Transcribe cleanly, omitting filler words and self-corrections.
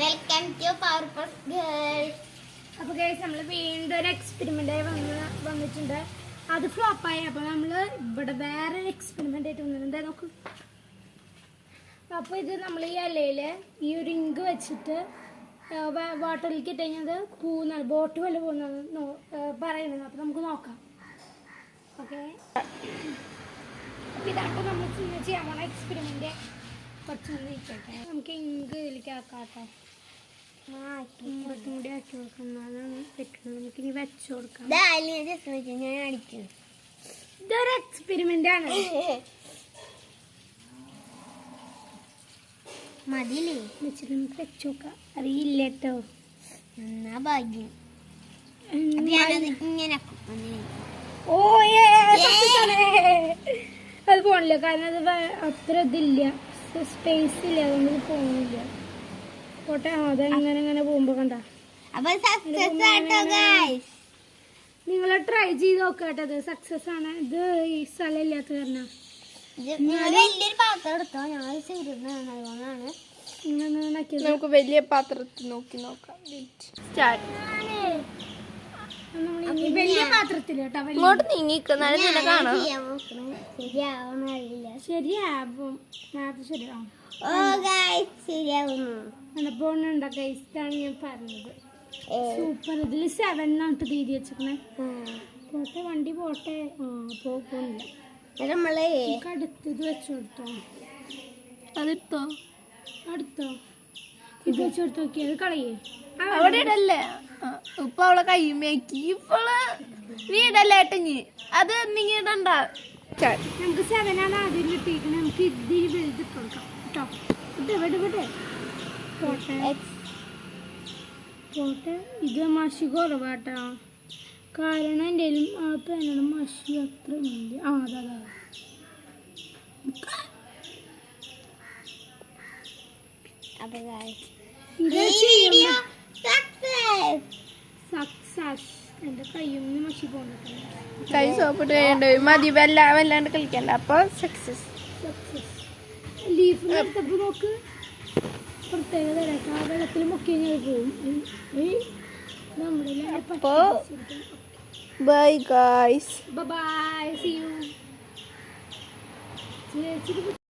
Welcome to powerpuff girls. അപ്പോൾ guys നമ്മൾ വീണ്ടും ഒരു എക്സ്പെരിമെൻ്റ് ആയി വന്നിട്ടുണ്ട്. അത് ഫ്ലോപ്പായി. അപ്പോൾ നമ്മൾ ഇവിടെ വേറെ ഒരു എക്സ്പെരിമെൻ്റ് ആയിട്ട് വന്നിട്ടുണ്ട്. നോക്കൂ. അപ്പോൾ ഇത് നമ്മൾ ഈ ഇലയിൽ ഈ ഒരു ഇങ്ക് വെച്ചിട്ട് വാട്ടറിലേക്ക് ഇട്ട് കഴിഞ്ഞാൽ പോകുന്നതാണ്, ബോട്ട് പോലെ പോകുന്നതാണ് പറയുന്നത്. അപ്പോൾ നമുക്ക് നോക്കാം. ഓക്കെ, ഇതാണ് നമ്മൾ ചെയ്യാൻ പോണ എക്സ്പെരിമെൻ്റ്. കുറച്ചൊന്നും ഇരിക്കട്ടെ, നമുക്ക് ഇങ്ക് ഇതിലേക്ക് ആക്കാം കേട്ടോ. ഇങ്ങോട്ടും കൂടി ആക്കി കൊടുക്കാം, എന്നാലാണ് പറ്റുന്നത്. നമുക്കിനി വെച്ച് കൊടുക്കാം. ഇതൊരു എക്സ്പെരിമെൻ്റ് ആണ്. മതിലേ വെച്ചിട്ട് നമുക്ക് വെച്ച് നോക്കാം. അറിയില്ല കേട്ടോ, എന്നാ ഭാഗ്യം. ഇങ്ങനെ ഓ അത് പോണില്ല, കാരണം അത് അത്ര ഇതില്ല, സ്പേസ് ഇല്ല, അതുകൊണ്ട് പോകുന്നില്ല. പോട്ടെ, അതെങ്ങനെ ഇങ്ങനെ പോകുമ്പോ കണ്ട. നിങ്ങൾ ട്രൈ ചെയ്ത് നോക്കട്ടെ, അത് സക്സസ് ആണ്. ഇത് ഈ സ്ഥലം ഇല്ലാത്ത കാരണം വലിയൊരു പാത്രം എടുത്തോ, ഞാൻ നമുക്ക് വലിയ പാത്രത്തിൽ നോക്കി നോക്കാം. വലിയ പാത്രത്തില് കേട്ടോ. ഇങ്ങോട്ട് നീങ്ങിക്കുന്നാലും നിന്നെ കാണാം. ശരിയാവണറിയില്ല. ശരിയാവും, മാത്രം ശരിയാവും. ശരിയാവുന്നു. എന്നെപ്പോണ്ട ഇതാണ് ഞാൻ പറഞ്ഞത്. സൂപ്പർ. ഇതിൽ 7 ആയിട്ട് തീയതി വെച്ചിരിക്കണേ. പോട്ടെ, വണ്ടി പോട്ടെ. പോകില്ല. നമ്മളെ അടുത്തത് വെച്ചു കൊടുത്തോ. അതെടുത്തോ, അടുത്തോ ഇത് വെച്ച് കൊടുത്ത് നോക്കിയത് കളയേ. അവിടെ ഇടല്ലേ. ഇപ്പൊ അവളെ കൈമേക്കി ഇപ്പോള് നീ ഇടല്ലേ ഏട്ടഞ്ഞ്. അത് നീങ്ങി ഇടണ്ട. നമുക്ക് 7 ആണ് ആദ്യം കിട്ടിയിരിക്കുന്നത്. നമുക്ക് ഇതിൽ വലുത് കൊടുക്കാം കേട്ടോ. ഇവിടെ പോട്ടെ പോട്ടെ. ഇത് മഷി കുറവാട്ടോ, കാരണം എൻ്റെ ആ പേനാണ് മഷി അത്ര ഇല്ല. അതാ സക്സസ്. എൻ്റെ കയ്യിൽ നിന്ന് മഷി പോന്നിട്ടുണ്ട്. കൈ സോപ്പിട്ട് കഴിയണ്ട മതി, വല്ലാണ്ട് കളിക്കണ്ട. അപ്പൊ സക്സസ്. ലീഫ് എടുത്തപ്പോ നോക്ക്, പ്രത്യേകത ആ വെള്ളത്തിൽ മുക്കി പോകും. അപ്പോ bye guys. Bye, see U.